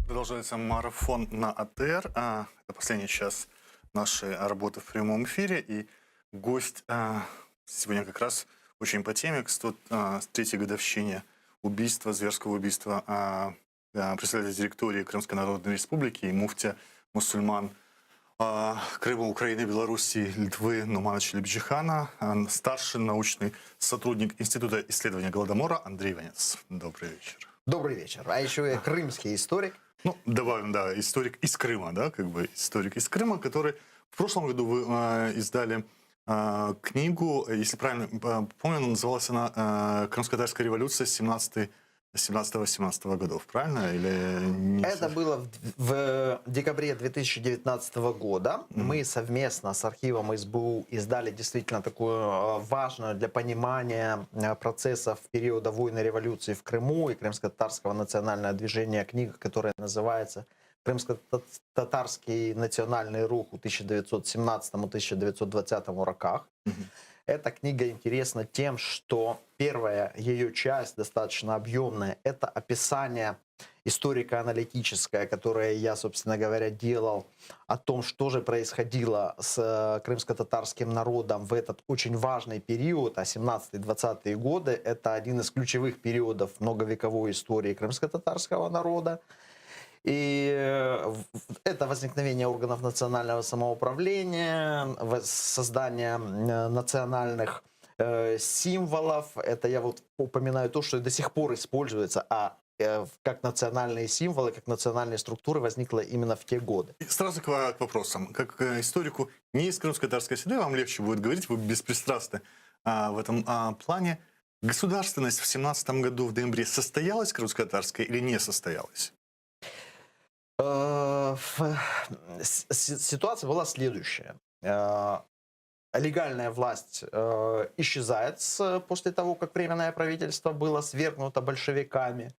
Продолжается марафон на АТР. Это последний час нашей работы в прямом эфире. И гость сегодня как раз очень по теме к 103-й годовщине убийства, зверского убийства председателя директории Крымской Народной Республики и муфтия мусульман Крыма, Украины, Белоруссии, Литвы Нумановича Лебеджихана, старший научный сотрудник Института исследования Голодомора Андрей Иванец. Добрый вечер. Добрый вечер. А еще я крымский историк. Ну, добавим, да, историк из Крыма, да, как бы историк из Крыма, который в прошлом году вы издали книгу, если правильно помню, называлась она «Крымско-татарская революция 17-18 годов», правильно? Или не Это было в декабре 2019 года. Мы совместно с архивом СБУ издали действительно такую важную для понимания процессов периода войны революции в Крыму и крымско-татарского национального движения книга, которая называется «Крымско-татарский национальный рух у 1917-1920 роках». Эта книга интересна тем, что первая ее часть, достаточно объемная, это описание историко-аналитическое, которое я, собственно говоря, делал о том, что же происходило с крымско-татарским народом в этот очень важный период, а 17-20-е годы. Это один из ключевых периодов многовековой истории крымско-татарского народа. И это возникновение органов национального самоуправления, создание национальных символов. Это я вот упоминаю то, что до сих пор используется, как национальные символы, как национальные структуры возникло именно в те годы. И сразу к вопросам. Как историку не из крымско-татарской среды вам легче будет говорить, вы беспристрастны в этом плане. Государственность в 17 году в ноябре состоялась крымско-татарская или не состоялась? Ситуация была следующая. Легальная власть исчезает после того, как временное правительство было свергнуто большевиками.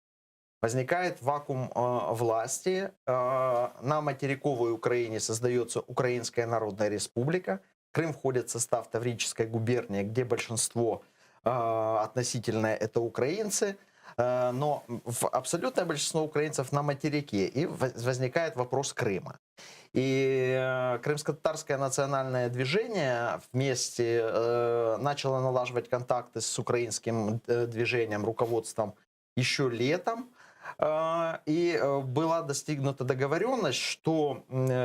Возникает вакуум власти. На материковой Украине создается Украинская Народная Республика. Крым входит в состав Таврической губернии, где большинство относительное это украинцы. Но абсолютное большинство украинцев на материке, и возникает вопрос Крыма. И крымско-татарское национальное движение вместе начало налаживать контакты с украинским движением, руководством еще летом. И была достигнута договоренность, что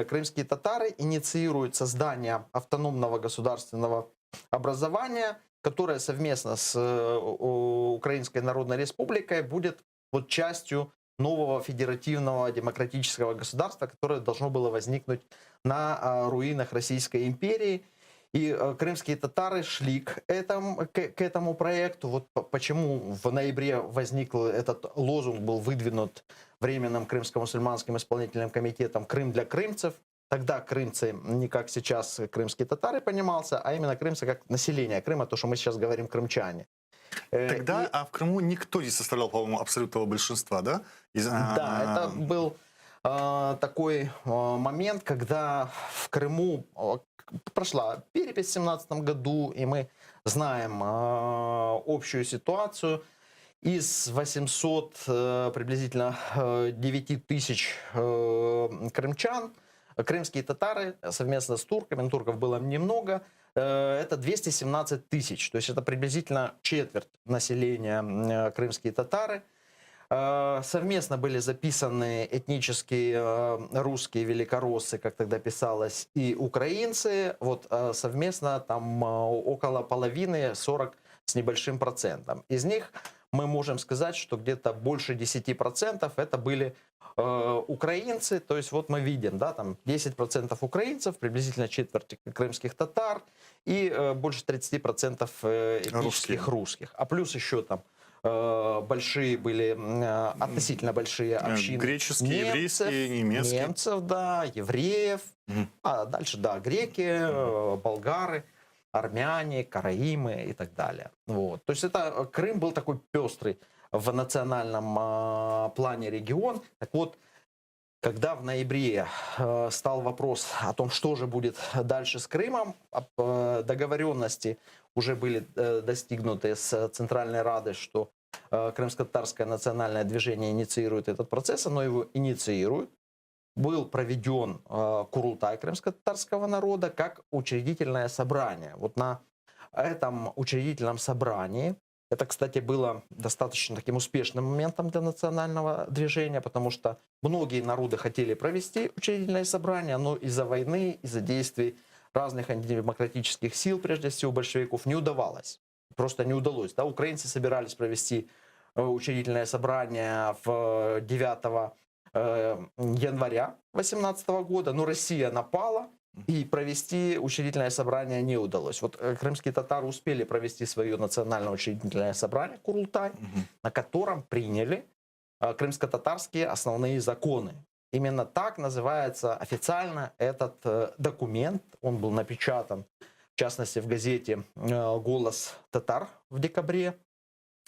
крымские татары инициируют создание автономного государственного образования, которая совместно с Украинской Народной Республикой будет вот частью нового федеративного демократического государства, которое должно было возникнуть на руинах Российской империи. И крымские татары шли к этому проекту. Вот почему в ноябре возник этот лозунг, был выдвинут Временным Крымско-мусульманским исполнительным комитетом «Крым для крымцев». Тогда крымцы не как сейчас крымские татары понимался, а именно крымцы как население Крыма, то, что мы сейчас говорим крымчане. Тогда, в Крыму никто не составлял, по-моему, абсолютного большинства, да? Да, это был такой момент, когда в Крыму прошла перепись в 17 году, и мы знаем общую ситуацию. Из 800 приблизительно 9 тысяч крымчан, крымские татары совместно с турками, но турков было немного, это 217 тысяч. То есть это приблизительно четверть населения крымские татары. Совместно были записаны этнические русские великороссы, как тогда писалось, и украинцы. Вот совместно там около половины, 40 с небольшим процентом. Из них мы можем сказать, что где-то больше 10% это были украинцы. То есть вот мы видим, да, там 10% украинцев, приблизительно четверть крымских татар и больше 30% этнических русских. А плюс еще там большие были, относительно большие общины. Греческие, еврейские, немецкие. Немцев, да, евреев. А дальше, да, греки, болгары, армяне, караимы и так далее. Вот. То есть это Крым был такой пестрый в национальном плане регион. Так вот, когда в ноябре стал вопрос о том, что же будет дальше с Крымом, договоренности уже были достигнуты с Центральной Радой, что крымско-татарское национальное движение инициирует этот процесс, оно его инициирует. Был проведен Курултай крымско-татарского народа как учредительное собрание. Вот на этом учредительном собрании, это, кстати, было достаточно таким успешным моментом для национального движения, потому что многие народы хотели провести учредительное собрание, но из-за войны, из-за действий разных антидемократических сил, прежде всего большевиков, не удавалось. Просто не удалось. Да? Украинцы собирались провести учредительное собрание в 9 января 2018 года, но Россия напала, и провести учредительное собрание не удалось. Вот крымские татары успели провести свое национальное учредительное собрание Курултай, на котором приняли крымско-татарские основные законы. Именно так называется официально этот документ. Он был напечатан, в частности, в газете «Голос татар» в декабре.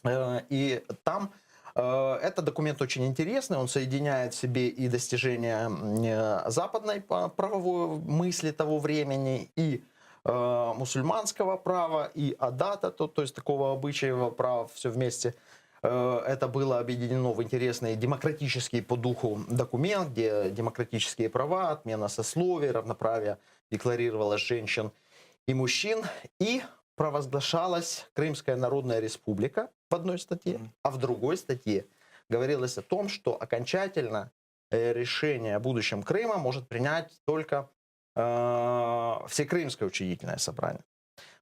И там этот документ очень интересный, он соединяет в себе и достижения западной правовой мысли того времени, и мусульманского права, и адата, то есть такого обычаевого права, все вместе. Это было объединено в интересный демократический по духу документ, где демократические права, отмена сословий, равноправие декларировалось женщин и мужчин, и провозглашалась Крымская Народная Республика в одной статье, а в другой статье говорилось о том, что окончательно решение о будущем Крыма может принять только Всекрымское учредительное собрание.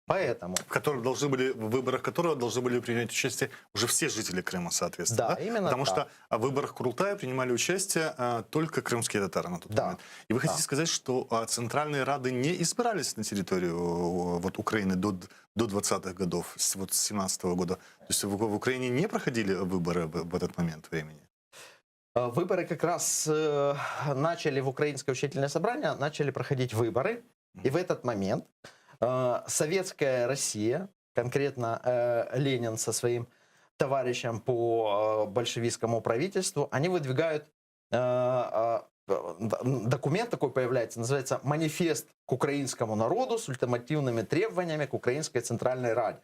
Поэтому... В выборах которого должны были принять участие уже все жители Крыма, соответственно. Да, именно Потому так. что в выборах Курултая принимали участие только крымские татары на тот момент. И вы хотите сказать, что центральные рады не избирались на территорию вот, Украины до 20-х годов, вот с 17-го года? То есть в Украине не проходили выборы в этот момент времени? Выборы как раз начали в Украинское учредительное собрание, начали проходить выборы. И в этот момент советская Россия, конкретно Ленин со своим товарищем по большевистскому правительству, они выдвигают документ такой появляется, называется «Манифест к украинскому народу с ультимативными требованиями к Украинской Центральной Раде».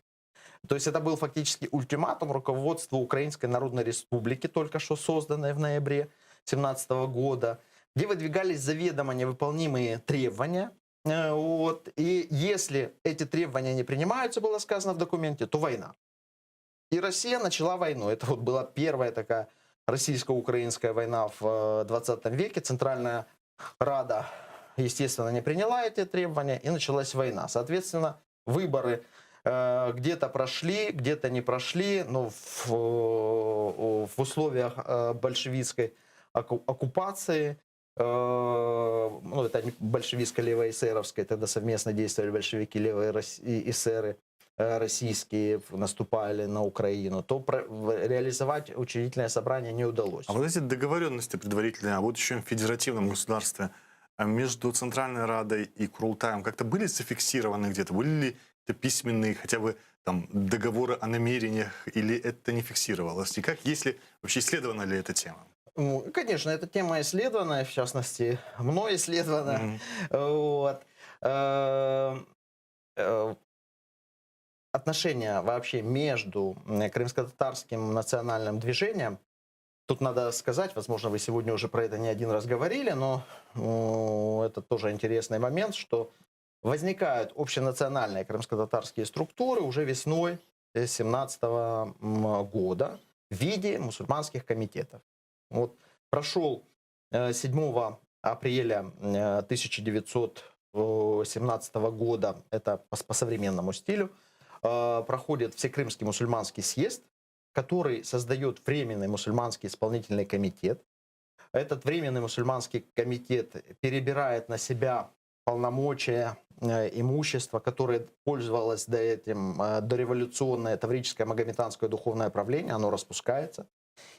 То есть это был фактически ультиматум руководству Украинской Народной Республики, только что созданной в ноябре 2017 года, где выдвигались заведомо невыполнимые требования. Вот. И если эти требования не принимаются, было сказано в документе, то война. И Россия начала войну. Это вот была первая такая российско-украинская война в 20 веке. Центральная Рада, естественно, не приняла эти требования, и началась война. Соответственно, выборы где-то прошли, где-то не прошли, но в условиях большевистской оккупации, ну, это большевистско-левоэсеровской, тогда совместно действовали большевики, левые и эсеры российские, наступали на Украину, то реализовать учредительное собрание не удалось. А вот эти договоренности предварительные о будущем федеративном государстве между Центральной Радой и Курултаем как-то были зафиксированы где-то? Были ли это письменные хотя бы там договоры о намерениях, или это не фиксировалось? И как, если вообще исследована ли эта тема? Конечно, эта тема исследована, в частности, мной исследована. Вот. Отношения вообще между крымско-татарским национальным движением, тут надо сказать, возможно, вы сегодня уже про это не один раз говорили, но это тоже интересный момент, что возникают общенациональные крымско-татарские структуры уже весной 2017 года в виде мусульманских комитетов. Вот прошел 7 апреля 1917 года, это по современному стилю, проходит Всекрымский мусульманский съезд, который создает Временный мусульманский исполнительный комитет. Этот Временный мусульманский комитет перебирает на себя полномочия, имущество, которое пользовалось дореволюционное таврическое магометанское духовное правление, оно распускается.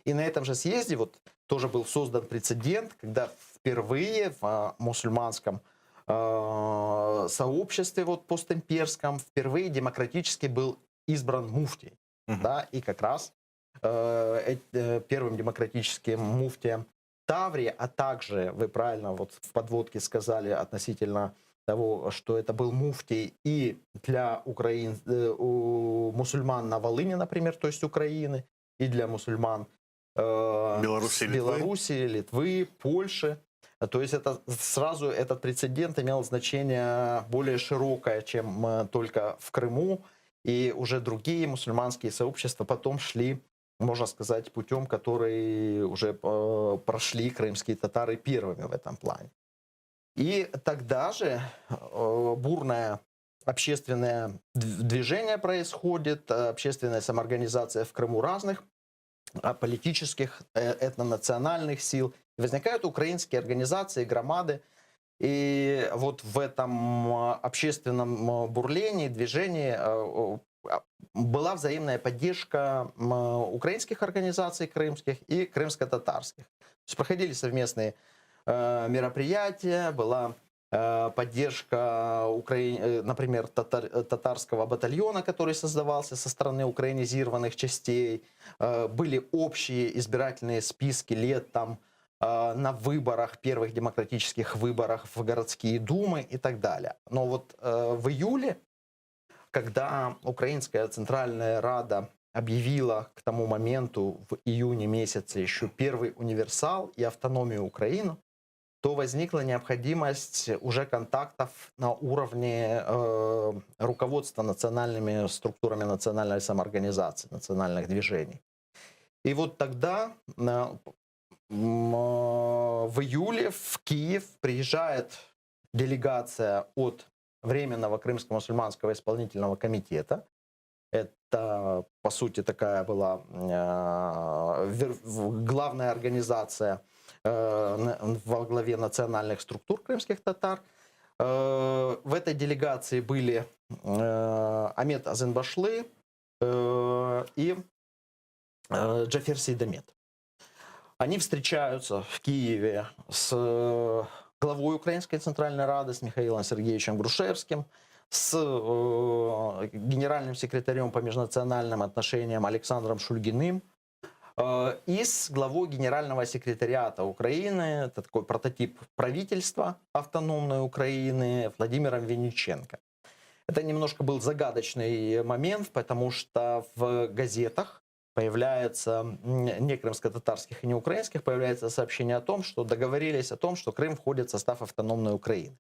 И на этом же съезде вот тоже был создан прецедент, когда впервые в мусульманском сообществе вот постимперском впервые демократически был избран муфтий. Да, и как раз первым демократическим муфтием Таврии, а также, вы правильно вот в подводке сказали относительно того, что это был муфтий и для мусульман на Волыне, например, то есть Украины, и для мусульман Беларуси, с Литвы. Беларуси, Литвы, Польши. То есть это сразу этот прецедент имел значение более широкое, чем только в Крыму. И уже другие мусульманские сообщества потом шли, можно сказать, путем, который уже прошли крымские татары первыми в этом плане. И тогда же бурное общественное движение происходит, общественная самоорганизация в Крыму разных политических, этнонациональных сил. Возникают украинские организации, громады. И вот в этом общественном бурлении, движении была взаимная поддержка украинских организаций крымских и крымско-татарских. То есть проходили совместные мероприятия, была поддержка, например, татарского батальона, который создавался со стороны украинизированных частей. Были общие избирательные списки лет там на выборах, первых демократических выборах в городские думы и так далее. Но вот в июле, когда Украинская Центральная Рада объявила к тому моменту, в июне месяце, еще первый универсал и автономию Украины, то возникла необходимость уже контактов на уровне руководства национальными структурами национальной самоорганизации, национальных движений. И вот тогда, в июле, в Киев приезжает делегация от Временного Крымского мусульманского исполнительного комитета. Это, по сути, такая была главная организация во главе национальных структур крымских татар. В этой делегации были Амет Азенбашлы и Джафер Сейдамет. Они встречаются в Киеве с главой Украинской Центральной Рады, с Михаилом Сергеевичем Грушевским, с генеральным секретарем по межнациональным отношениям Александром Шульгиным, и с главой Генерального секретариата Украины, это такой прототип правительства автономной Украины, Владимиром Винниченко. Это немножко был загадочный момент, потому что в газетах появляется, не крымско-татарских и не украинских, появляется сообщение о том, что договорились о том, что Крым входит в состав автономной Украины.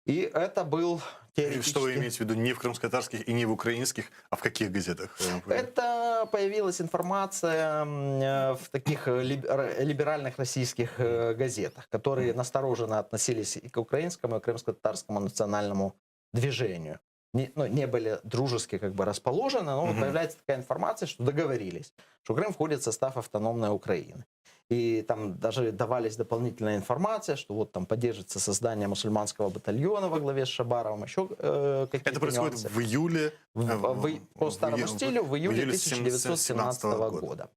И это был теоретически... Что вы имеете в виду, не в крымско-татарских и не в украинских, а в каких газетах? Это появилась информация в таких либеральных российских газетах, которые настороженно относились и к украинскому, и к крымско-татарскому национальному движению. Не были дружески как бы расположены, но вот появляется такая информация, что договорились, что Крым входит в состав автономной Украины. И там даже давались дополнительная информация, что вот там поддержится создание мусульманского батальона во главе с Шабаровым, еще какие-то Это происходит нюансы. в июле? По старому стилю, в июле 1917 года.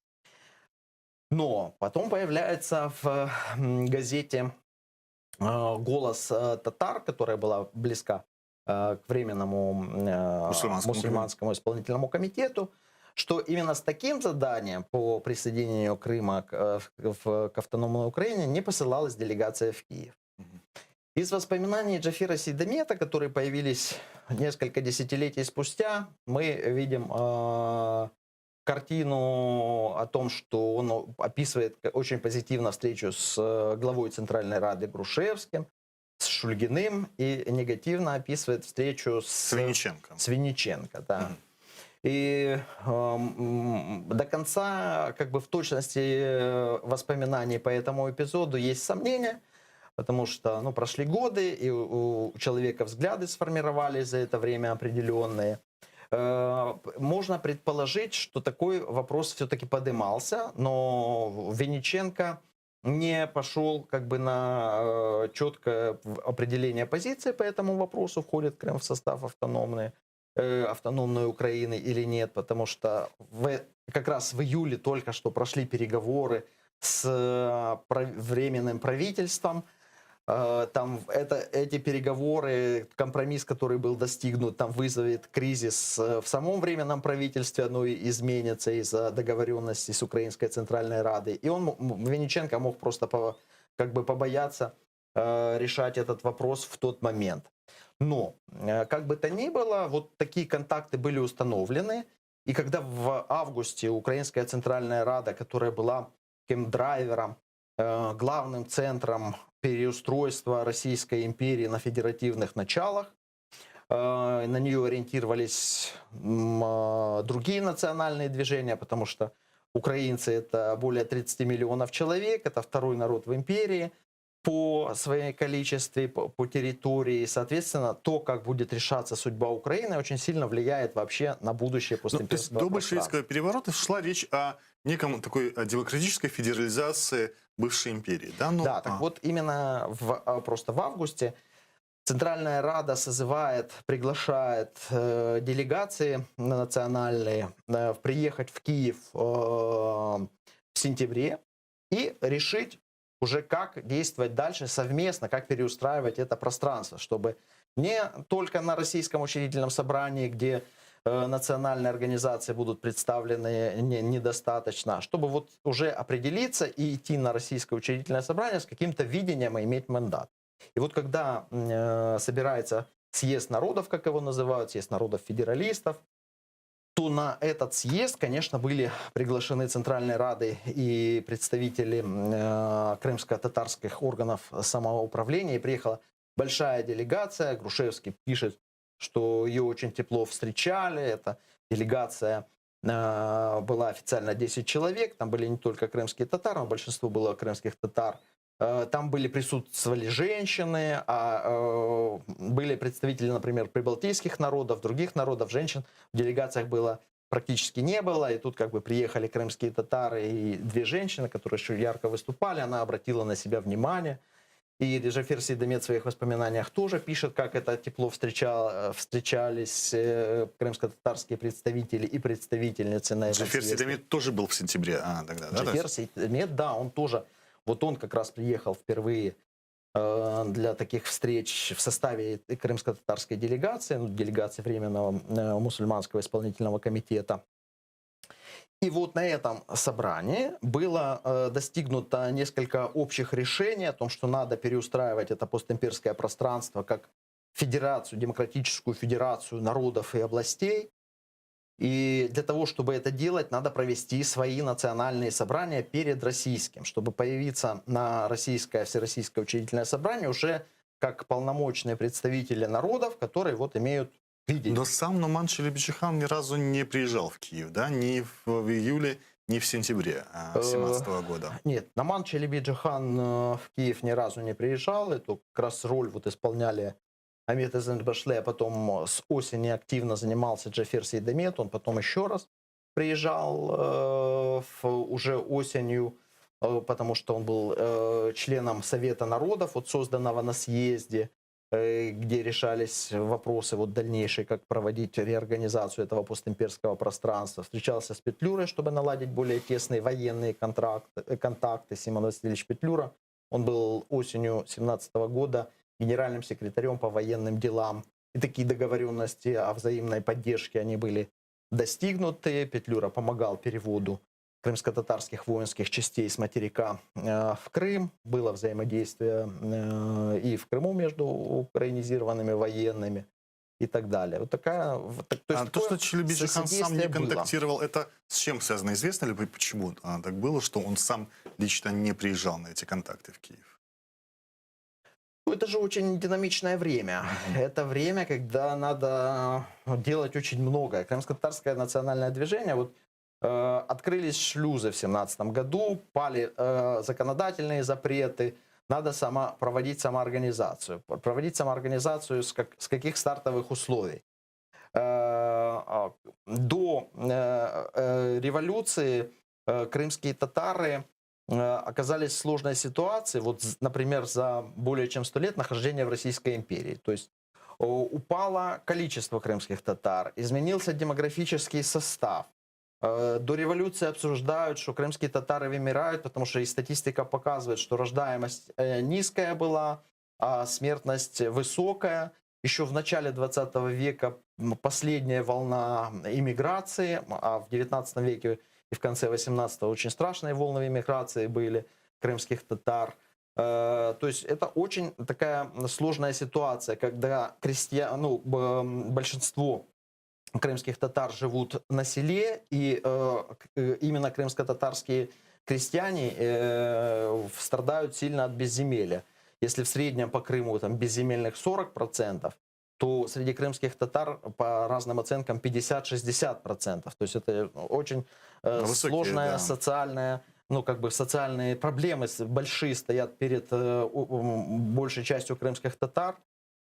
Но потом появляется в газете «Голос татар», которая была близка к Временному мусульманскому исполнительному комитету, что именно с таким заданием по присоединению Крыма к автономной Украине не посылалась делегация в Киев. Из воспоминаний Джафера Сейдамета, которые появились несколько десятилетий спустя, мы видим картину о том, что он описывает очень позитивно встречу с главой Центральной Рады Грушевским, с Шульгиным, и негативно описывает встречу с Винниченко. Да. И до конца, как бы в точности воспоминаний по этому эпизоду есть сомнения, потому что прошли годы, и у человека взгляды сформировались за это время определенные. Можно предположить, что такой вопрос все-таки поднимался, но Винниченко не пошел как бы на четкое определение позиции по этому вопросу, входит Крым в состав автономной Украины или нет, потому что как раз в июле только что прошли переговоры с Временным правительством. Там эти переговоры, компромисс, который был достигнут, там вызовет кризис в самом Временном правительстве, оно изменится из-за договоренности с Украинской Центральной Радой. И Винниченко мог просто как бы побояться решать этот вопрос в тот момент. Но, как бы то ни было, вот такие контакты были установлены, И когда в августе Украинская Центральная Рада, которая была таким драйвером, главным центром переустройства Российской империи на федеративных началах, на нее ориентировались другие национальные движения, потому что украинцы — это более 30 миллионов человек, это второй народ в империи по своей количестве, по территории. Соответственно, то, как будет решаться судьба Украины, очень сильно влияет вообще на будущее Ну, то есть постимперского до пространства. большевистского переворота шла речь о неком такой демократической федерализации бывшей империи, да? Ну, Да, так вот именно просто в августе Центральная Рада созывает, приглашает делегации национальные приехать в Киев в сентябре и решить уже, как действовать дальше совместно, как переустраивать это пространство, чтобы не только на Российском учредительном собрании, где национальные организации будут представлены недостаточно, а чтобы вот уже определиться и идти на Российское учредительное собрание с каким-то видением и иметь мандат. И вот когда собирается съезд народов, как его называют, съезд народов-федералистов, то на этот съезд, конечно, были приглашены Центральной Рады и представители крымско-татарских органов самоуправления. И приехала большая делегация. Грушевский пишет, что ее очень тепло встречали. Эта делегация была официально 10 человек. Там были не только крымские татары, но большинство было крымских татар. Там присутствовали женщины, были представители, например, прибалтийских народов, других народов, женщин в делегациях было практически не было. И тут как бы приехали крымские татары и две женщины, которые еще ярко выступали. Она обратила на себя внимание. И Джафер Сейдамет в своих воспоминаниях тоже пишет, как это тепло встречались крымско-татарские представители и представительницы на этом Джафер съезде. Сейдамет тоже был в сентябре тогда, да? Джафер Сейдамет, да, он тоже. Вот он как раз приехал впервые для таких встреч в составе крымско-татарской делегации, делегации Временного мусульманского исполнительного комитета. И вот на этом собрании было достигнуто несколько общих решений о том, что надо переустраивать это постимперское пространство как федерацию, демократическую федерацию народов и областей. И для того, чтобы это делать, надо провести свои национальные собрания перед российским, чтобы появиться на Всероссийское учредительное собрание уже как полномочные представители народов, которые вот имеют видение. Но сам Нуман Челебиджихан ни разу не приезжал в Киев, да? Ни в июле, ни в сентябре 2017 года. Нет, Нуман Челебиджихан в Киев ни разу не приезжал. Эту как раз роль вот исполняли Амет Эзенбашле, а потом с осени активно занимался Джафер Сейдамет. Он потом еще раз приезжал уже осенью, потому что он был членом Совета народов, вот созданного на съезде, где решались вопросы вот дальнейшие, как проводить реорганизацию этого постимперского пространства. Встречался с Петлюрой, чтобы наладить более тесные военные контакты. Симон Васильевич Петлюра, он был осенью 2017 года генеральным секретарем по военным делам. И такие договоренности о взаимной поддержке, они были достигнуты. Петлюра помогал переводу крымско-татарских воинских частей с материка в Крым. Было взаимодействие и в Крыму между украинизированными военными и так далее. Вот такая, то, что Челебиджихан сам не контактировал, это с чем связано? Известно ли почему так было, что он сам лично не приезжал на эти контакты в Киев? Это же очень динамичное время. Это время, когда надо делать очень многое. Крымско-татарское национальное движение, вот открылись шлюзы в 2017 году, пали законодательные запреты, надо проводить самоорганизацию. Проводить самоорганизацию с каких стартовых условий? До революции крымские татары оказались в сложной ситуации, вот, например, за более чем 100 лет нахождения в Российской империи. То есть упало количество крымских татар, изменился демографический состав. До революции обсуждают, что крымские татары вымирают, потому что и статистика показывает, что рождаемость низкая была, а смертность высокая. Еще в начале 20 века последняя волна иммиграции, а в 19 веке и в конце 18-го очень страшные волны иммиграции были крымских татар. То есть это очень такая сложная ситуация, когда большинство крымских татар живут на селе, и именно крымско-татарские крестьяне страдают сильно от безземелья. Если в среднем по Крыму там безземельных 40%, то среди крымских татар по разным оценкам 50-60%. То есть это очень Высокие, сложная да. социальная, ну как бы социальные проблемы большие стоят перед большей частью крымских татар.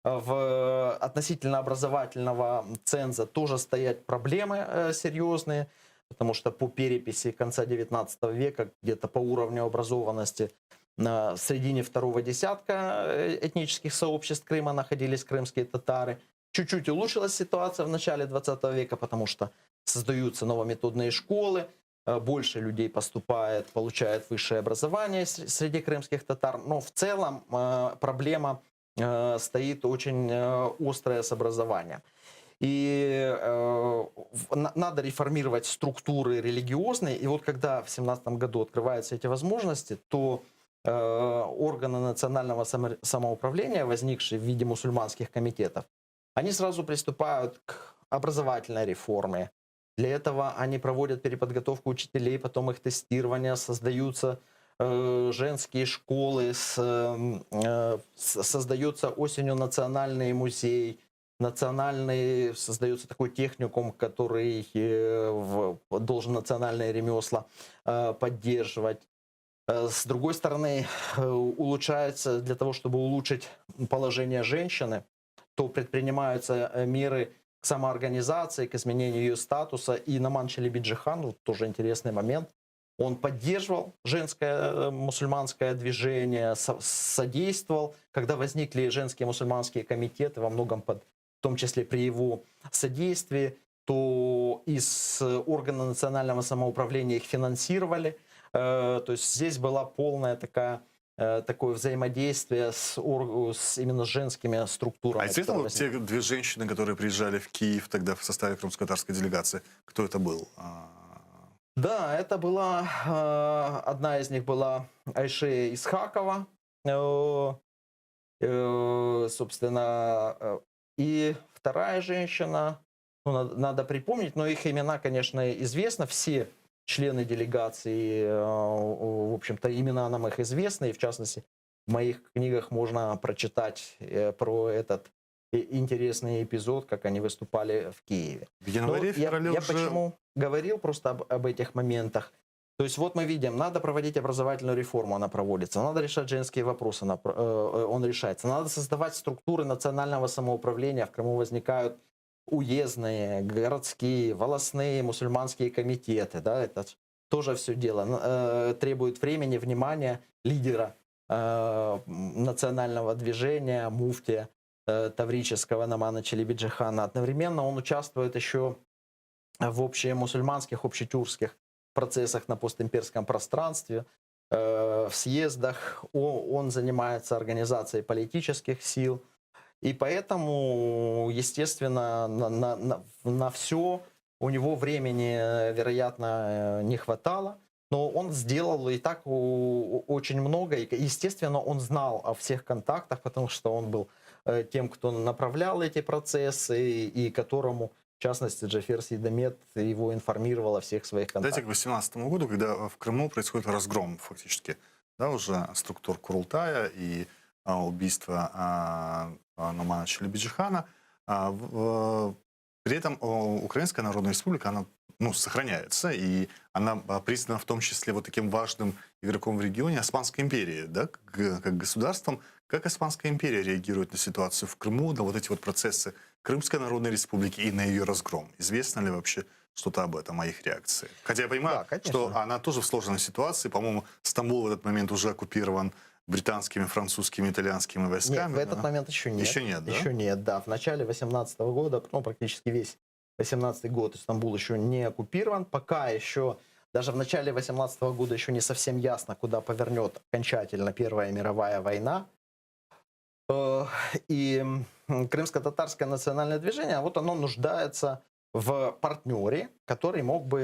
В относительно образовательного ценза тоже стоят проблемы серьезные, потому что по переписи конца 19 века где-то по уровню образованности в середине второго десятка этнических сообществ Крыма находились крымские татары. Чуть-чуть улучшилась ситуация в начале 20 века, потому что создаются новометодные школы, больше людей поступает, получает высшее образование среди крымских татар. Но в целом проблема стоит очень острая с образованием. И надо реформировать структуры религиозные. И вот когда в 2017 году открываются эти возможности, то органы национального самоуправления, возникшие в виде мусульманских комитетов, они сразу приступают к образовательной реформе. Для этого они проводят переподготовку учителей, потом их тестирование, создаются женские школы, создается осенью национальный музей, создается такой техникум, который должен национальные ремесла поддерживать. С другой стороны, улучшается для того, чтобы улучшить положение женщины, то предпринимаются меры к самоорганизации, к изменению ее статуса. И Номан Челебиджихан, вот тоже интересный момент, он поддерживал женское мусульманское движение, содействовал, когда возникли женские мусульманские комитеты, во многом в том числе при его содействии, то из органа национального самоуправления их финансировали. То есть здесь была полная такое взаимодействие именно с женскими структурами. А известно вот те две женщины, которые приезжали в Киев тогда в составе крымско-татарской делегации, кто это был? Да, это была, одна из них была Айше Исхакова, собственно, и вторая женщина, ну, надо припомнить, но их имена, конечно, известны, все члены делегации, в общем-то, имена нам их известны, и в частности, в моих книгах можно прочитать про этот интересный эпизод, как они выступали в Киеве. В январе, феврале я уже... почему говорил просто об этих моментах. То есть вот мы видим, надо проводить образовательную реформу, она проводится, надо решать женские вопросы, он решается, надо создавать структуры национального самоуправления, в Крыму возникают уездные, городские, волостные мусульманские комитеты, да, это тоже все дело требует времени, внимания лидера национального движения, муфтия таврического Номана Челебиджихана. Одновременно он участвует еще в общемусульманских, общетюркских процессах на постимперском пространстве, в съездах. Он занимается организацией политических сил. И поэтому, естественно, на все у него времени, вероятно, не хватало. Но он сделал и так очень много. И, естественно, он знал о всех контактах, потому что он был тем, кто направлял эти процессы, и которому, в частности, Джафер Сейдамет его информировал о всех своих контактах. Дайте к 2018 году, когда в Крыму происходит разгром фактически, да, уже структур Курултая и убийство Номана Челебиджихана. При этом Украинская Народная Республика, она сохраняется, и она признана в том числе вот таким важным игроком в регионе Османской империи, да, как государством. Как Османская империя реагирует на ситуацию в Крыму, на вот эти вот процессы Крымской Народной Республики и на ее разгром? Известно ли вообще что-то об этом, о их реакции? Хотя я понимаю, да, что она тоже в сложной ситуации. По-моему, Стамбул в этот момент уже оккупирован британскими, французскими, итальянскими войсками. Нет, в этот момент еще нет. Еще нет, да? Еще нет, да. В начале 2018 года, практически весь 2018 год Стамбул еще не оккупирован. Пока еще, даже в начале 2018 года еще не совсем ясно, куда повернет окончательно Первая мировая война. И крымско-татарское национальное движение, вот оно нуждается в партнере, который мог бы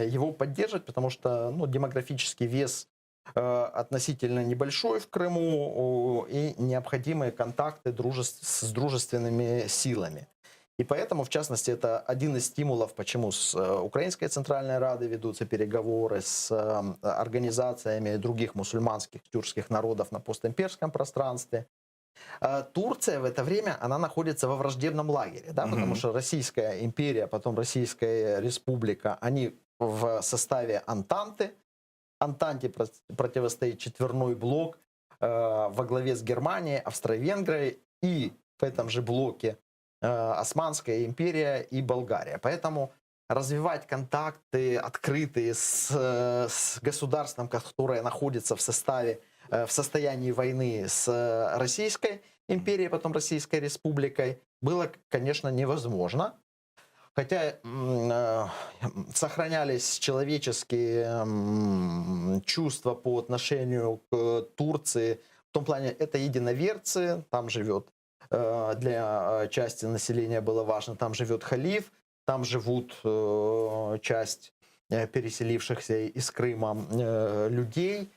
его поддерживать, потому что демографический вес относительно небольшой в Крыму и необходимые контакты с дружественными силами. И поэтому, в частности, это один из стимулов, почему с Украинской Центральной Радой ведутся переговоры с организациями других мусульманских тюркских народов на постимперском пространстве. Турция в это время, она находится во враждебном лагере, да, потому что Российская империя, потом Российская республика, они в составе Антанты. Антанте противостоит четверной блок во главе с Германией, Австро-Венгрией, и в этом же блоке Османская империя и Болгария. Поэтому развивать контакты открытые с государством, которое находится в состоянии войны с Российской империей, потом Российской республикой, было, конечно, невозможно. Хотя сохранялись человеческие чувства по отношению к Турции. В том плане, это единоверцы, там живет, для части населения было важно, там живет халиф, там живут часть переселившихся из Крыма людей,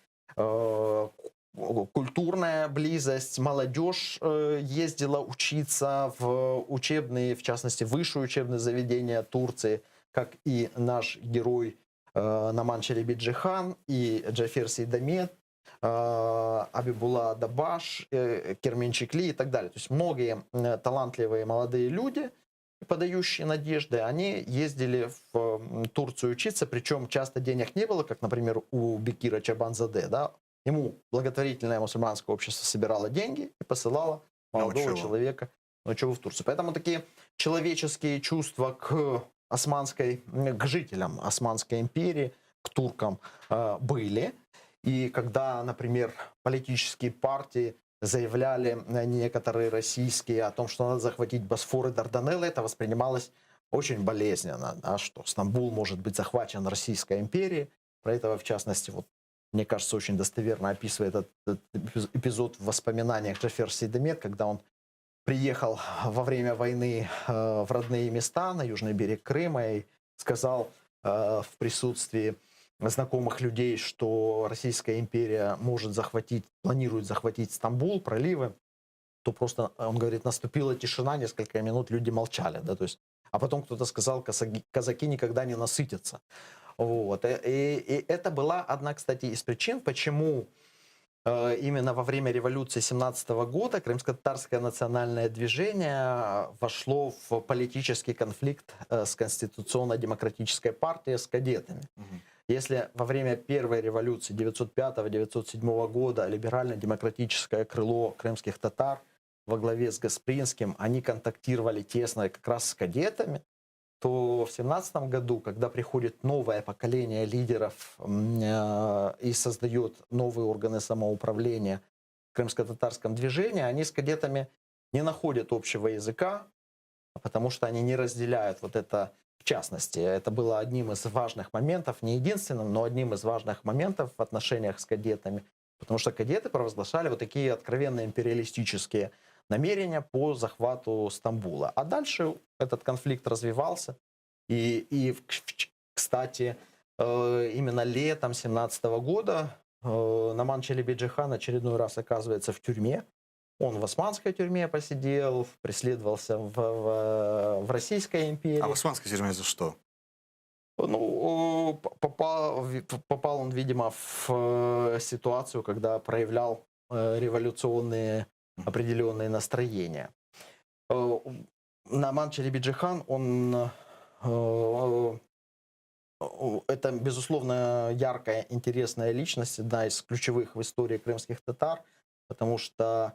культурная близость, молодежь ездила учиться в учебные, в частности, высшие учебные заведения Турции, как и наш герой Наман Челеби-Джихан и Джафер Сейдамет, Абибула Дабаш, Керменчикли и так далее. То есть многие талантливые молодые люди, подающие надежды, они ездили в Турцию учиться, причем часто денег не было, как, например, у Бекира Чабанзаде, да. Ему благотворительное мусульманское общество собирало деньги и посылало молодого человека на учебу в Турцию. Поэтому такие человеческие чувства к жителям Османской империи, к туркам были. И когда, например, политические партии заявляли некоторые российские о том, что надо захватить Босфор и Дарданеллы, это воспринималось очень болезненно, да, что Стамбул может быть захвачен Российской империей. Про это, в частности, вот, мне кажется, очень достоверно описывает этот эпизод в воспоминаниях Джафер Сейдамет, когда он приехал во время войны в родные места, на южный берег Крыма, и сказал в присутствии знакомых людей, что Российская империя планирует захватить Стамбул, проливы, то просто, он говорит, наступила тишина, несколько минут люди молчали, да, то есть, а потом кто-то сказал, казаки никогда не насытятся. Вот. И это была одна, кстати, из причин, почему именно во время революции 17 года крымско-татарское национальное движение вошло в политический конфликт с конституционно-демократической партией, с кадетами. Если во время первой революции 905-907 года либерально-демократическое крыло крымских татар во главе с Гаспринским, они контактировали тесно как раз с кадетами, то в 17 году, когда приходит новое поколение лидеров и создает новые органы самоуправления в крымско-татарском движении, они с кадетами не находят общего языка, потому что они не разделяют вот это, в частности. Это было одним из важных моментов, не единственным, но одним из важных моментов в отношениях с кадетами, потому что кадеты провозглашали вот такие откровенно империалистические намерения по захвату Стамбула. А дальше этот конфликт развивался. И кстати, именно летом 17 года Наман Челеби-Джихан очередной раз оказывается в тюрьме. Он в османской тюрьме посидел, преследовался в Российской империи. А в османской тюрьме за что? Ну, попал он, видимо, в ситуацию, когда проявлял революционные определенные настроения. Наман Челеби-Джихан, это, безусловно, яркая, интересная личность, одна из ключевых в истории крымских татар, потому что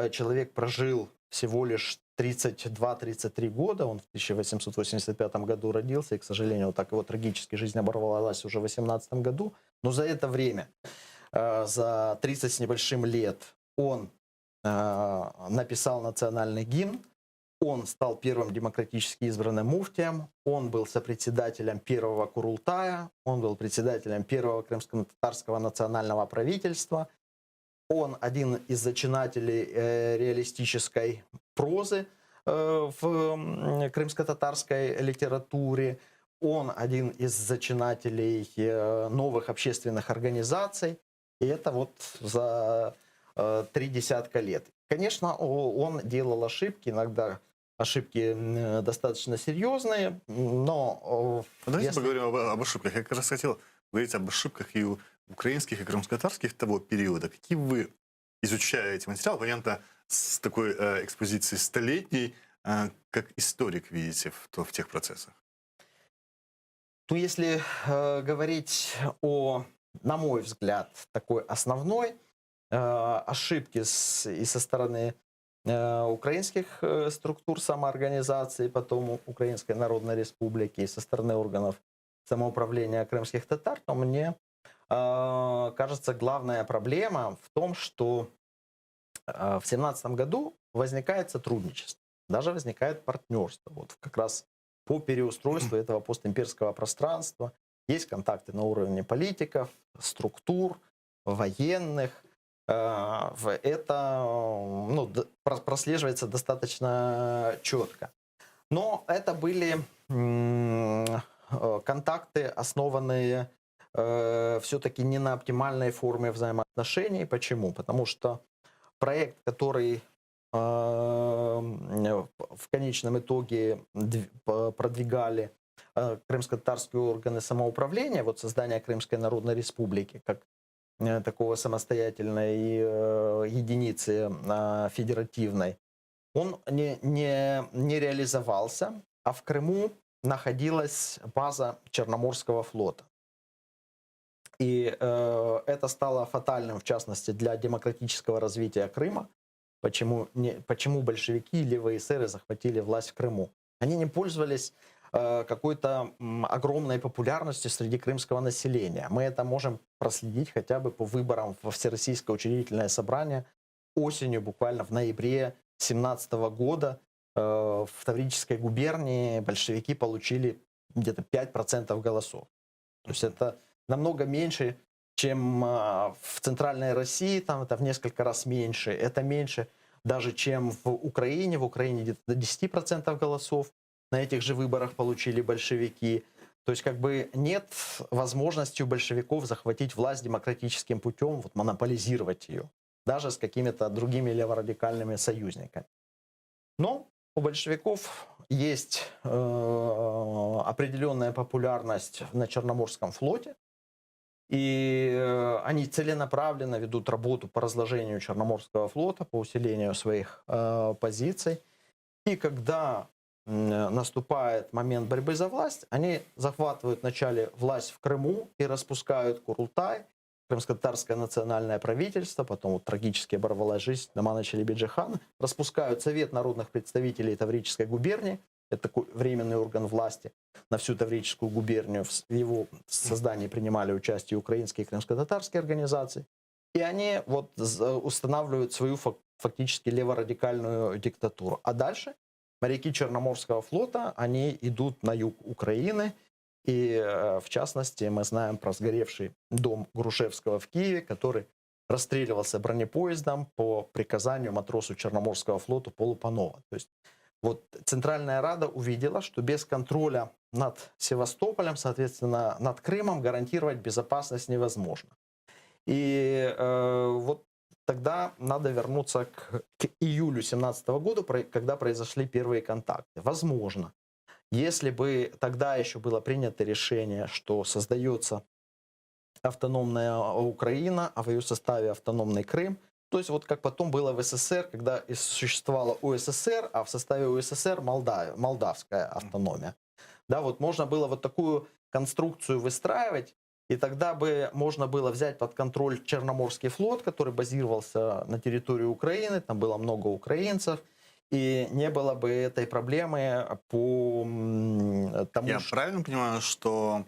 человек прожил всего лишь 32-33 года, он в 1885 году родился, и, к сожалению, вот так его трагически жизнь оборвалась уже в 18 году, но за это время, за 30 с небольшим лет, он написал национальный гимн, он стал первым демократически избранным муфтием, он был сопредседателем первого Курултая, он был председателем первого крымско-татарского национального правительства, он один из зачинателей реалистической прозы в крымско-татарской литературе, он один из зачинателей новых общественных организаций, и это вот за 3 десятка лет. Конечно, он делал ошибки, иногда ошибки достаточно серьезные, но Давайте если- поговорим об ошибках. Я как раз хотел говорить об ошибках и у украинских, и крымско-татарских того периода. Какие вы изучаете материал, понятно, с такой экспозицией столетней, как историк видите в тех процессах? Ну, если говорить о, на мой взгляд, такой основной ошибки и со стороны украинских структур самоорганизации, потом Украинской Народной Республики, и со стороны органов самоуправления крымских татар, то мне кажется, главная проблема в том, что в 2017 году возникает сотрудничество, даже возникает партнерство. Вот как раз по переустройству этого постимперского пространства есть контакты на уровне политиков, структур, военных. Это прослеживается достаточно четко. Но это были контакты, основанные все-таки не на оптимальной форме взаимоотношений. Почему? Потому что проект, который в конечном итоге продвигали крымско-татарские органы самоуправления, вот создание Крымской Народной Республики, как такого самостоятельной единицы федеративной, он не реализовался, а в Крыму находилась база Черноморского флота. И это стало фатальным, в частности, для демократического развития Крыма. Почему большевики и левые эсеры захватили власть в Крыму? Они не пользовались какой-то огромной популярностью среди крымского населения. Мы это можем проследить хотя бы по выборам во Всероссийское учредительное собрание осенью, буквально в ноябре 2017 года. В Таврической губернии большевики получили где-то 5% голосов. То есть это намного меньше, чем в Центральной России, там это в несколько раз меньше. Это меньше даже, чем в Украине. В Украине где-то до 10% голосов на этих же выборах получили большевики. То есть как бы нет возможности у большевиков захватить власть демократическим путем, вот, монополизировать ее, даже с какими-то другими леворадикальными союзниками. Но у большевиков есть определенная популярность на Черноморском флоте, и они целенаправленно ведут работу по разложению Черноморского флота, по усилению своих позиций. И когда наступает момент борьбы за власть, они захватывают вначале власть в Крыму и распускают Курултай, крымско-татарское национальное правительство, потом вот трагически оборвалась жизнь Намана Челебиджи-хана, распускают Совет народных представителей Таврической губернии, это такой временный орган власти на всю Таврическую губернию, в его создании принимали участие украинские и крымско-татарские организации, и они вот устанавливают свою фактически леворадикальную диктатуру. А дальше моряки Черноморского флота, они идут на юг Украины, и в частности мы знаем про сгоревший дом Грушевского в Киеве, который расстреливался бронепоездом по приказанию матросу Черноморского флота Полупанова. То есть вот Центральная Рада увидела, что без контроля над Севастополем, соответственно, над Крымом гарантировать безопасность невозможно. И вот тогда надо вернуться к июлю 2017 года, когда произошли первые контакты. Возможно, если бы тогда еще было принято решение, что создается автономная Украина, а в ее составе автономный Крым, то есть вот как потом было в СССР, когда существовала УССР, а в составе УССР молдавская автономия. Да, вот можно было вот такую конструкцию выстраивать, и тогда бы можно было взять под контроль Черноморский флот, который базировался на территории Украины, там было много украинцев, и не было бы этой проблемы по тому, Я правильно понимаю, что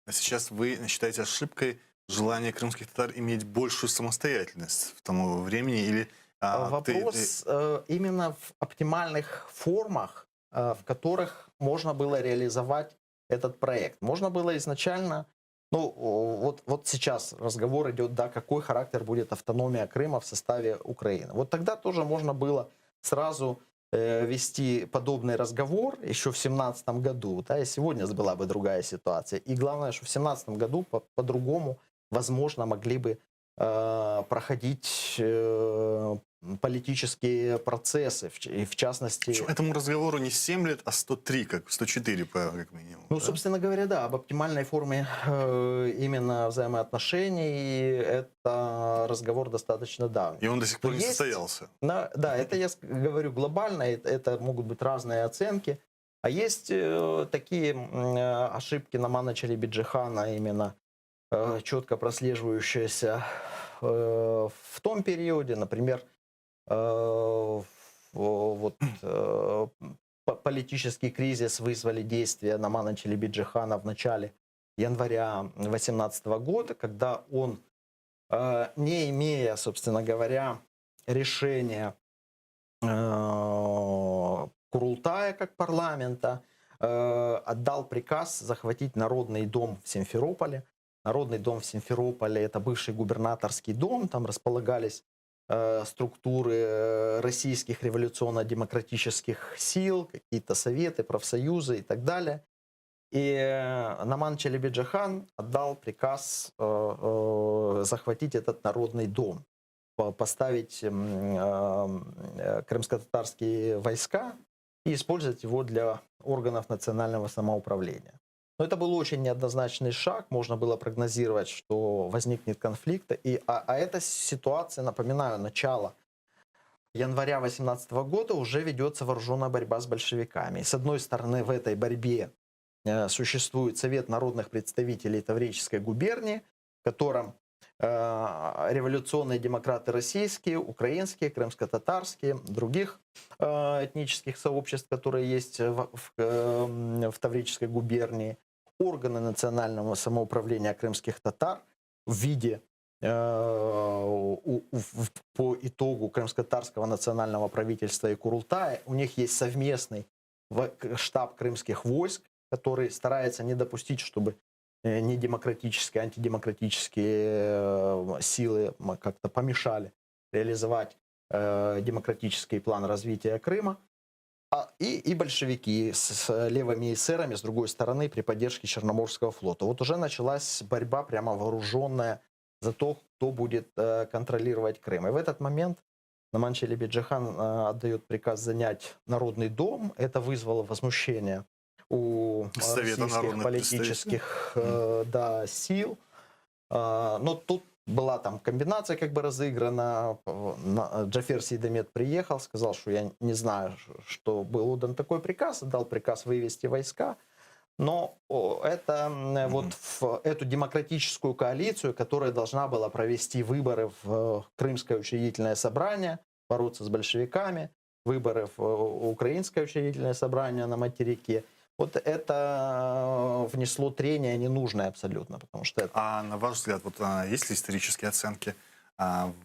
сейчас вы считаете ошибкой желание крымских татар иметь большую самостоятельность в тому времени? Или вопрос именно в оптимальных формах, в которых можно было реализовать этот проект. Можно было изначально, ну вот сейчас разговор идет, да, какой характер будет автономия Крыма в составе Украины. Вот тогда тоже можно было сразу вести подобный разговор еще в 2017 году, да, и сегодня была бы другая ситуация. И главное, что в 2017 году по-другому, возможно, могли бы проходить политические процессы, и в частности... Причем этому разговору не 7 лет, а 103, как 104, как минимум. Ну, да? собственно говоря, да, об оптимальной форме именно взаимоотношений это разговор достаточно давний. И он до сих пор не Есть, состоялся. Да, это я говорю глобально, это могут быть разные оценки. А есть такие ошибки Намана Челебиджихана, именно четко прослеживающиеся в том периоде, например, вот политический кризис вызвали действия Намана Челебиджихана в начале января 2018 года, когда он, не имея, собственно говоря, решения Курултая как парламента, отдал приказ захватить Народный дом в Симферополе. Народный дом в Симферополе — это бывший губернаторский дом, там располагались структуры российских революционно-демократических сил, какие-то советы, профсоюзы и так далее. И Наман Челебиджихан отдал приказ захватить этот Народный дом, поставить крымско-татарские войска и использовать его для органов национального самоуправления. Но это был очень неоднозначный шаг, можно было прогнозировать, что возникнет конфликт. А эта ситуация, напоминаю, начало января 2018 года уже ведется вооруженная борьба с большевиками. И с одной стороны, в этой борьбе существует Совет народных представителей Таврической губернии, в котором революционные демократы российские, украинские, крымско-татарские, других этнических сообществ, которые есть в Таврической губернии, органы национального самоуправления крымских татар в виде по итогу крымско-татарского национального правительства и Курултая, у них есть совместный штаб крымских войск, который старается не допустить, чтобы недемократические, антидемократические силы как-то помешали реализовать демократический план развития Крыма. И большевики с левыми эсерами, с другой стороны, при поддержке Черноморского флота. Вот уже началась борьба прямо вооруженная за то, кто будет контролировать Крым. И в этот момент Наман Челебиджихан отдает приказ занять Народный дом. Это вызвало возмущение у российских политических сил. Но тут была там комбинация как бы разыграна. Джафер Сейдамет приехал, сказал, что я не знаю, что был отдан такой приказ, дал приказ вывести войска. Но это вот в эту демократическую коалицию, которая должна была провести выборы в Крымское учредительное собрание, бороться с большевиками, выборы в Украинское учредительное собрание на материке, вот это внесло трение ненужное абсолютно, потому что... А на ваш взгляд, вот есть ли исторические оценки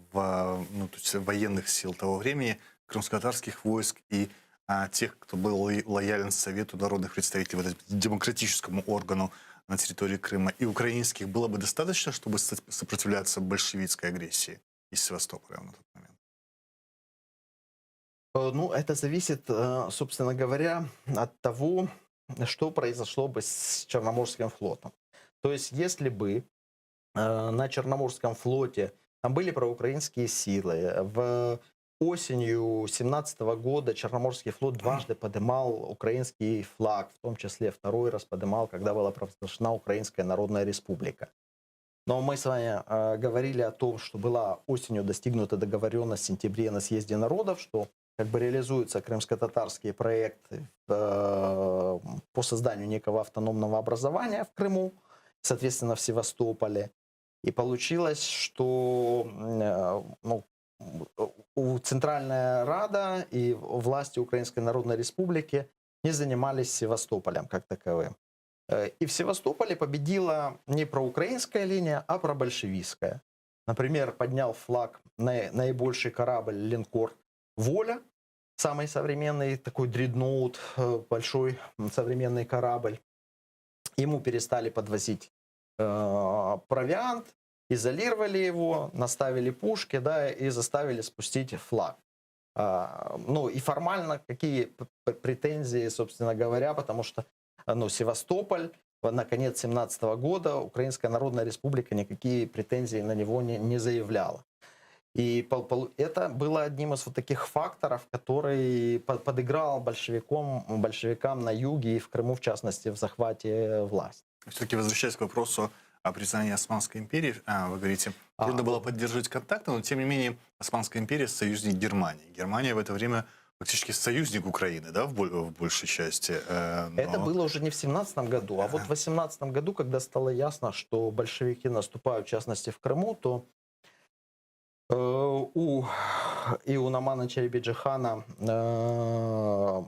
военных сил того времени, крымско-татарских войск и тех, кто был лоялен Совету народных представителей, вот демократическому органу на территории Крыма, и украинских, было бы достаточно, чтобы сопротивляться большевистской агрессии из Севастополя на тот момент? Ну, это зависит, собственно говоря, от того, что произошло бы с Черноморским флотом. То есть, если бы на Черноморском флоте там были проукраинские силы, осенью 2017 года Черноморский флот дважды поднимал украинский флаг, в том числе второй раз поднимал, когда была провозглашена Украинская Народная Республика. Но мы с вами говорили о том, что была осенью достигнута договоренность в сентябре на съезде народов, что как бы реализуется крымско-татарский проект по созданию некого автономного образования в Крыму, соответственно, в Севастополе. И получилось, что Центральная Рада и власти Украинской Народной Республики не занимались Севастополем как таковым. И в Севастополе победила не проукраинская линия, а пробольшевистская. Например, поднял флаг наибольший корабль, линкор «Воля», самый современный такой дредноут, большой современный корабль. Ему перестали подвозить провиант, изолировали его, наставили пушки, да, и заставили спустить флаг. Ну и формально какие претензии, собственно говоря, потому что Севастополь на конец 2017 года Украинская Народная Республика никакие претензии на него не заявляла. И это было одним из вот таких факторов, который подыграл большевикам на юге и в Крыму, в частности, в захвате власти. Все-таки возвращаясь к вопросу о признании Османской империи, вы говорите, трудно было поддерживать контакты, но тем не менее Османская империя союзник Германии. Германия в это время фактически союзник Украины, да, в большей части. Это было уже не в 17 году, а вот в 18 году, когда стало ясно, что большевики наступают, в частности, в Крыму, то у Намана Челебиджи-хана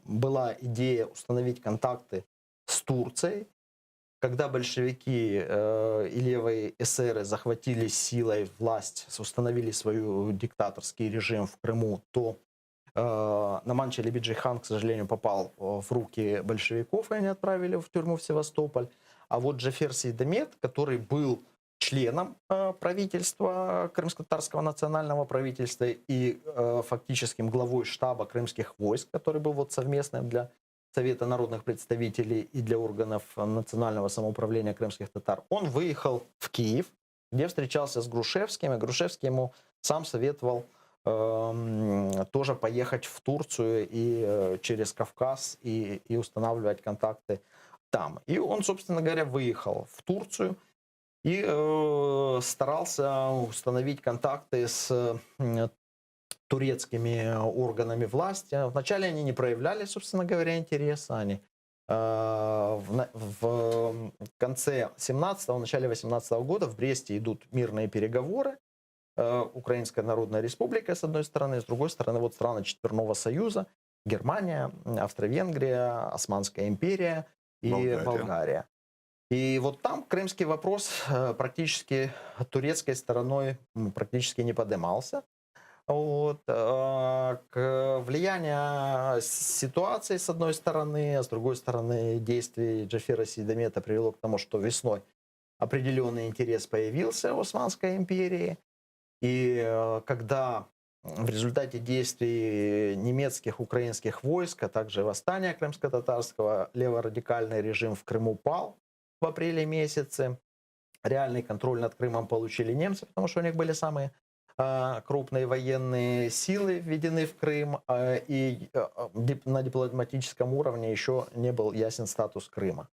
была идея установить контакты с Турцией. Когда большевики и левые эсеры захватили силой власть, установили свой диктаторский режим в Крыму, то Наман Челебиджи-хан, к сожалению, попал в руки большевиков, и они отправили в тюрьму в Севастополь. А вот Джафер Сейдамет, который был членом правительства, крымско-татарского национального правительства и фактическим главой штаба крымских войск, который был вот совместным для Совета народных представителей и для органов национального самоуправления крымских татар, он выехал в Киев, где встречался с Грушевским, и Грушевский ему сам советовал тоже поехать в Турцию и через Кавказ и устанавливать контакты там. И он, собственно говоря, выехал в Турцию и старался установить контакты с турецкими органами власти. Вначале они не проявляли, собственно говоря, интереса. Они в конце 17-го, начале 18-го года в Бресте идут мирные переговоры. Украинская Народная Республика, с одной стороны, с другой стороны, вот страны Четверного Союза, Германия, Австро-Венгрия, Османская империя и Болгария. И вот там крымский вопрос практически турецкой стороной практически не поднимался. Вот. Влияние ситуации, с одной стороны, а с другой стороны, действий Джафера Сейдамета привело к тому, что весной определенный интерес появился в Османской империи. И когда в результате действий немецких, украинских войск, а также восстания крымско-татарского, леворадикальный режим в Крыму пал в апреле месяце, реальный контроль над Крымом получили немцы, потому что у них были самые крупные военные силы введены в Крым, и на дипломатическом уровне еще не был ясен статус Крыма.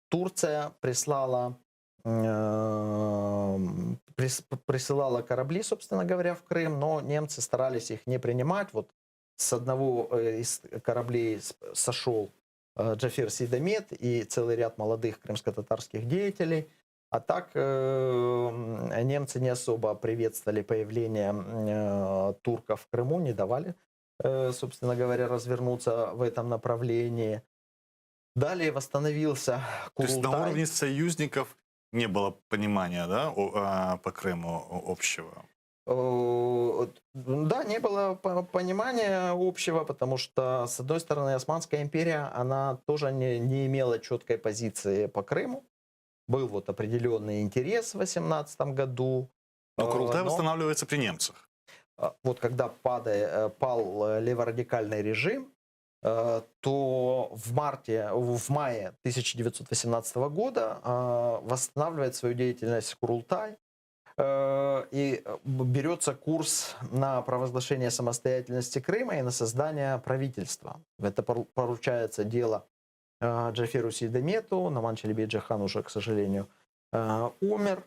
Турция присылала корабли, собственно говоря, в Крым, но немцы старались их не принимать. Вот с одного из кораблей сошел Джафер Сейдамет и целый ряд молодых крымско-татарских деятелей. А так немцы не особо приветствовали появление турков в Крыму, не давали, собственно говоря, развернуться в этом направлении. Далее восстановился Курултай. То есть на уровне союзников не было понимания, да, по Крыму общего? Да, не было понимания общего, потому что, с одной стороны, Османская империя, она тоже не имела четкой позиции по Крыму. Был вот определенный интерес в 18 году. Но Курултай восстанавливается при немцах. Вот когда пал леворадикальный режим, то в мае 1918 года восстанавливает свою деятельность Курултай и берется курс на провозглашение самостоятельности Крыма и на создание правительства. Это поручается дело Джаферу Сейдамету. Наман Челебиджи-хан уже, к сожалению, умер,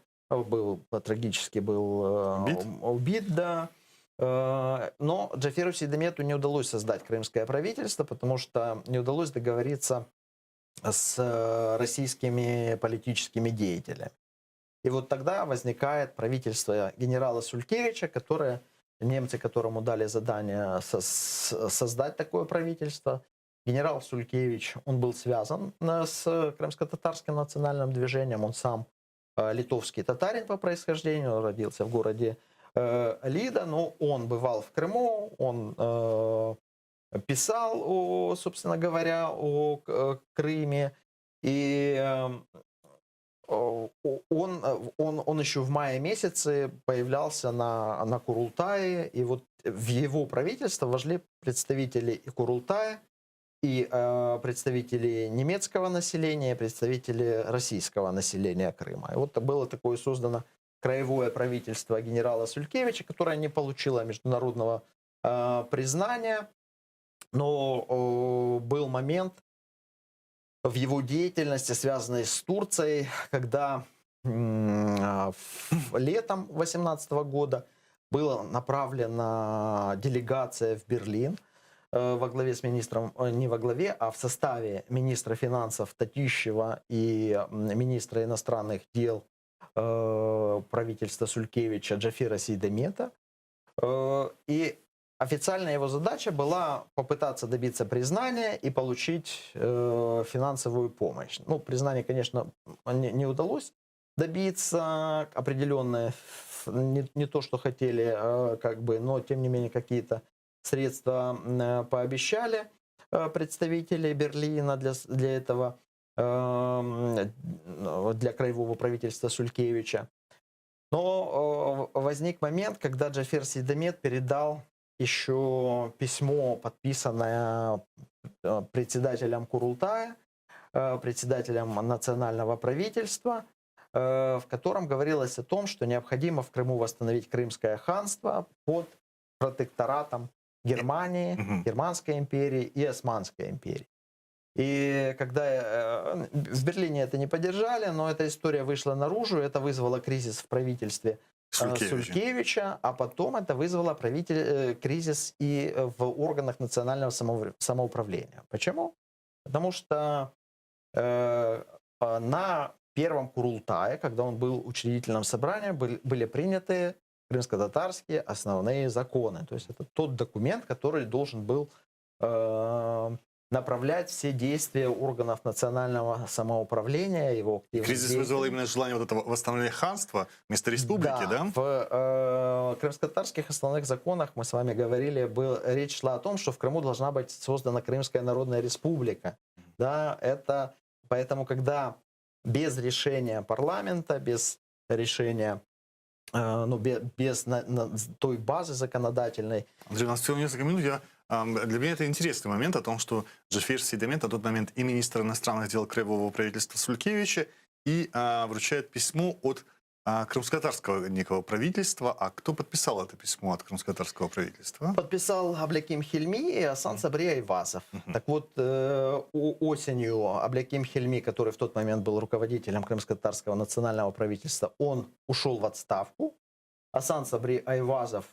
трагически был убит, да. Но Джаферу Сейдамету не удалось создать крымское правительство, потому что не удалось договориться с российскими политическими деятелями. И вот тогда возникает правительство генерала Сулькевича, немцы которому дали задание создать такое правительство. Генерал Сулькевич, он был связан с крымско-татарским национальным движением, он сам литовский татарин по происхождению, родился в городе Лида, но он бывал в Крыму, он писал, собственно говоря, о Крыме, и он еще в мае месяце появлялся на Курултае, и вот в его правительство вошли представители и Курултая, и представители немецкого населения, и представители российского населения Крыма. И вот было такое создано краевое правительство генерала Сулькевича, которое не получило международного признания. Но был момент в его деятельности, связанной с Турцией, когда летом 2018 года была направлена делегация в Берлин во главе с министром, не во главе, а в составе министра финансов Татищева и министра иностранных дел правительства Сулькевича Джафира Сейдамета. И официальная его задача была попытаться добиться признания и получить финансовую помощь. Ну, признание, конечно, не удалось добиться определенное, не то, что хотели, как бы, но тем не менее какие-то средства пообещали представители Берлина для этого, для краевого правительства Сулькевича. Но возник момент, когда Джафер Сейдамет передал еще письмо, подписанное председателем Курултая, председателем национального правительства, в котором говорилось о том, что необходимо в Крыму восстановить Крымское ханство под протекторатом Германии, Германской империи и Османской империи. И когда в Берлине это не поддержали, но эта история вышла наружу, это вызвало кризис в правительстве Сулькевича, а потом это вызвало кризис и в органах национального самоуправления. Почему? Потому что на первом Курултае, когда он был учредительным собранием, были приняты крымско-татарские основные законы. То есть это тот документ, который должен был направлять все действия органов национального самоуправления, его активных Кризис действий. вызвал именно желание вот этого восстановления ханства вместо республики, да? В крымско-татарских основных законах, мы с вами говорили, речь шла о том, что в Крыму должна быть создана Крымская Народная Республика. Да, это, поэтому, когда без решения парламента, без решения, без той базы законодательной. Андрей, у нас всего несколько минут. Для меня это интересный момент о том, что Джафер Сейдамет на тот момент и министр иностранных дел краевого правительства Сулькевича и вручает письмо от крымско-татарского некого правительства. А кто подписал это письмо от крымско-татарского правительства? Подписал Абляким Хильми и Асан Сабри Айвазов. Так вот, осенью Абляким Хильми, который в тот момент был руководителем крымско-татарского национального правительства, он ушел в отставку. Асан Сабри Айвазов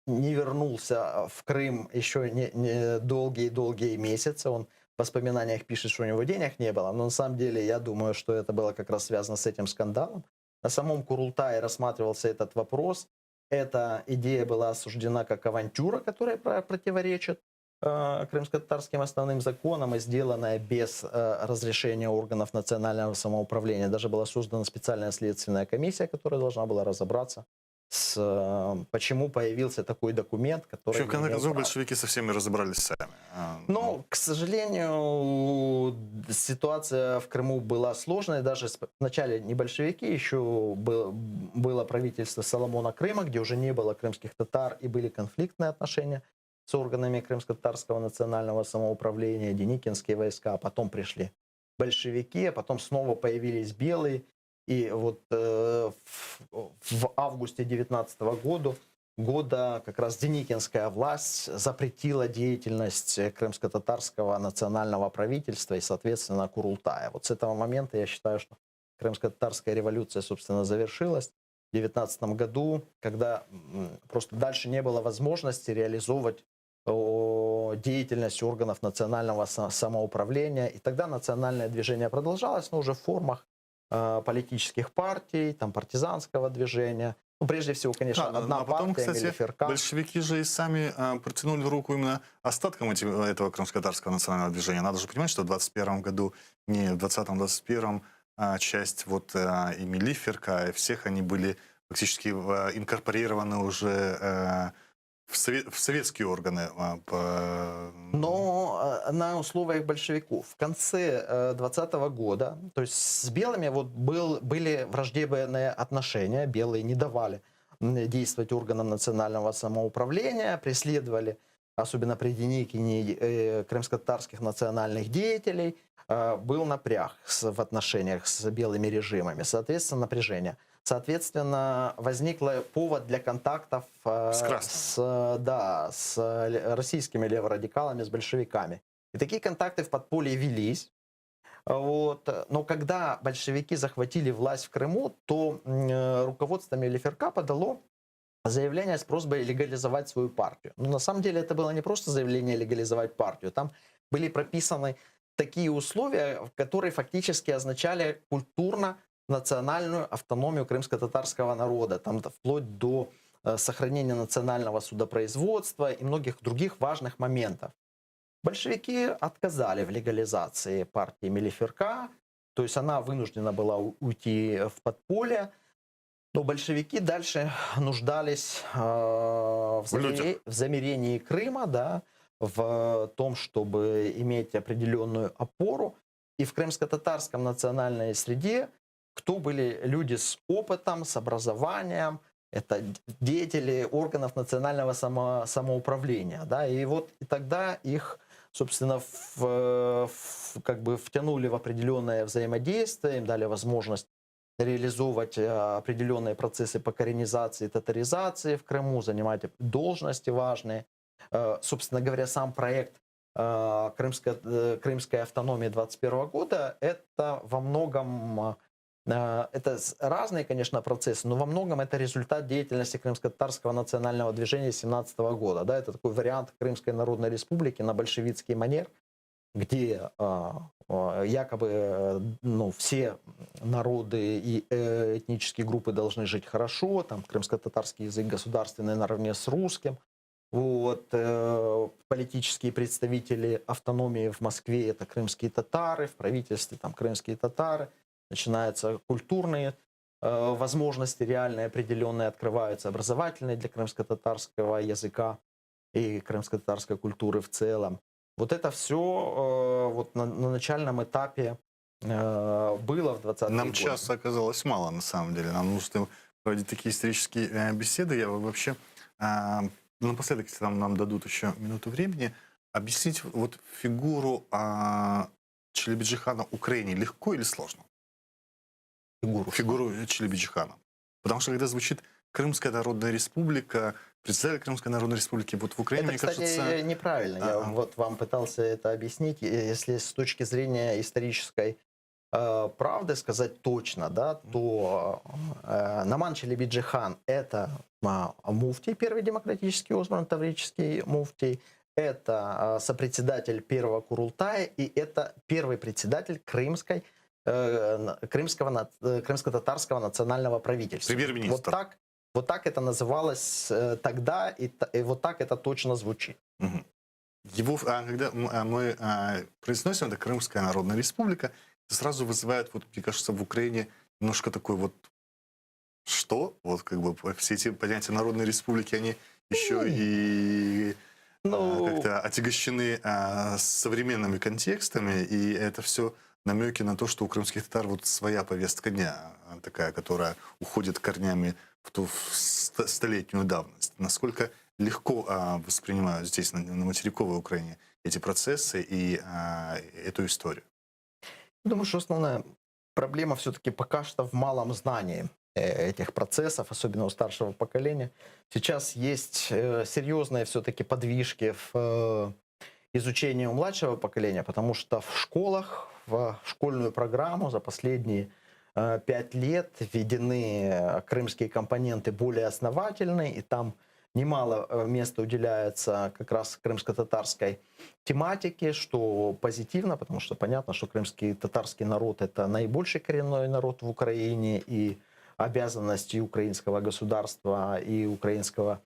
не вернулся в Крым еще долгие месяцы. Он в воспоминаниях пишет, что у него денег не было. Но на самом деле, я думаю, что это было как раз связано с этим скандалом. На самом Курултае рассматривался этот вопрос. Эта идея была осуждена как авантюра, которая противоречит крымско-татарским основным законам и сделанная без разрешения органов национального самоуправления. Даже была создана специальная следственная комиссия, которая должна была разобраться почему появился такой документ, который... Причем, в конце концов, большевики со всеми разобрались сами. Но, к сожалению, ситуация в Крыму была сложной. Даже вначале не большевики, еще было правительство Соломона Крыма, где уже не было крымских татар и были конфликтные отношения с органами крымско-татарского национального самоуправления, деникинские войска, а потом пришли большевики, а потом снова появились белые. И вот в августе 2019 года как раз деникинская власть запретила деятельность крымско-татарского национального правительства и, соответственно, Курултая. Вот с этого момента я считаю, что крымско-татарская революция, собственно, завершилась в 2019 году, когда просто дальше не было возможности реализовывать деятельность органов национального самоуправления. И тогда национальное движение продолжалось, но уже в формах политических партий, там, партизанского движения. Ну, прежде всего, конечно, одна потом, партия, кстати, Мелиферка. Большевики же и сами протянули руку именно остаткам этого крымско-татарского национального движения. Надо же понимать, что в 2021 году, не в 2020-2021, часть вот и Мелиферка, и всех они были фактически инкорпорированы уже в советские органы. Но на условиях большевиков. В конце 2020 года, то есть с белыми вот были враждебные отношения, белые не давали действовать органам национального самоуправления, преследовали, особенно при Деникине, крымско-татарских национальных деятелей, был напряг в отношениях с белыми режимами, соответственно, напряжение. Соответственно, возник повод для контактов с российскими леворадикалами, с большевиками. И такие контакты в подполье велись. Вот. Но когда большевики захватили власть в Крыму, то руководство Мелиферка подало заявление с просьбой легализовать свою партию. Но на самом деле это было не просто заявление легализовать партию. Там были прописаны такие условия, которые фактически означали культурно-национальную автономию крымско-татарского народа. Там вплоть до сохранения национального судопроизводства и многих других важных моментов. Большевики отказали в легализации партии Мелиферка, то есть она вынуждена была уйти в подполье, но большевики дальше нуждались в замирении Крыма, да, в том, чтобы иметь определенную опору. И в крымско-татарском национальной среде кто были люди с опытом, с образованием, это деятели органов национального самоуправления. Да, и вот и тогда их, собственно, как бы втянули в определенное взаимодействие, им дали возможность реализовывать определенные процессы покоренизации, татаризации в Крыму, занимать должности важные. Собственно говоря, сам проект крымской автономии 21 года, это во многом, это разные, конечно, процессы, но во многом это результат деятельности Крымско-татарского национального движения 17 года. Да, это такой вариант Крымской Народной Республики на большевистский манер, где якобы все народы и этнические группы должны жить хорошо, там крымско-татарский язык государственный наравне с русским. Вот, политические представители автономии в Москве — это крымские татары, в правительстве там крымские татары. Начинаются культурные возможности реальные, определенные, открываются образовательные для крымско-татарского языка и крымско-татарской культуры в целом. Вот это все вот на начальном этапе было в 20-е годы. Нам часа оказалось мало, на самом деле. Нам нужно проводить такие исторические беседы. Я вообще, напоследок, если нам дадут еще минуту времени, объяснить вот фигуру Челебиджихана Украине легко или сложно? Фигуру Челебиджихана. Потому что когда звучит Крымская Народная Республика, представитель Крымской Народной Республики вот в Украине, это, мне кстати, кажется... неправильно. Я вот вам пытался это объяснить. Если с точки зрения исторической правды сказать точно, да, то Наман Челебиджихан — это муфтий, первый демократически избранный таврический муфтий, это сопредседатель первого Курултая, и это первый председатель крымско-татарского национального правительства. Премьер-министр. Вот так это называлось тогда, и вот так это точно звучит. Угу. Когда мы произносим это Крымская Народная Республика, это сразу вызывает, вот, мне кажется, в Украине немножко такой вот что? Вот как бы все эти понятия Народной Республики, они еще и как-то отягощены современными контекстами, и это все намеки на то, что у крымских татар вот своя повестка дня, такая, которая уходит корнями в ту столетнюю давность. Насколько легко воспринимают здесь, на материковой Украине, эти процессы и эту историю? Думаю, что основная проблема все-таки пока что в малом знании этих процессов, особенно у старшего поколения. Сейчас есть серьезные все-таки подвижки в изучении у младшего поколения, потому что в школах, в школьную программу за последние 5 лет введены крымские компоненты более основательные, и там немало места уделяется как раз крымско-татарской тематике, что позитивно, потому что понятно, что крымский татарский народ — это наибольший коренной народ в Украине, и обязанность и украинского государства, и украинского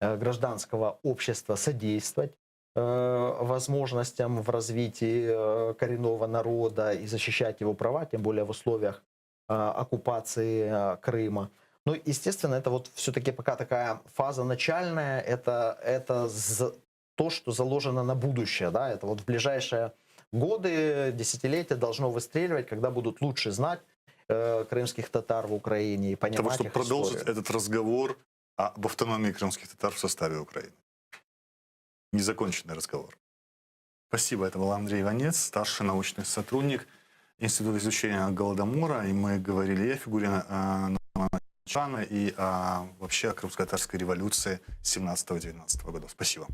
гражданского общества содействовать возможностям в развитии коренного народа и защищать его права, тем более в условиях оккупации Крыма. Ну, естественно, это вот все-таки пока такая фаза начальная, это то, что заложено на будущее, да, это вот в ближайшие годы, десятилетия должно выстреливать, когда будут лучше знать крымских татар в Украине и понимать того, чтобы их продолжить историю. этот разговор об автономии крымских татар в составе Украины. Незаконченный разговор. Спасибо. Это был Андрей Иванец, старший научный сотрудник Института изучения Голодомора. И мы говорили о фигуре Чана и вообще о крымско-татарской революции 17-19 годов. Спасибо.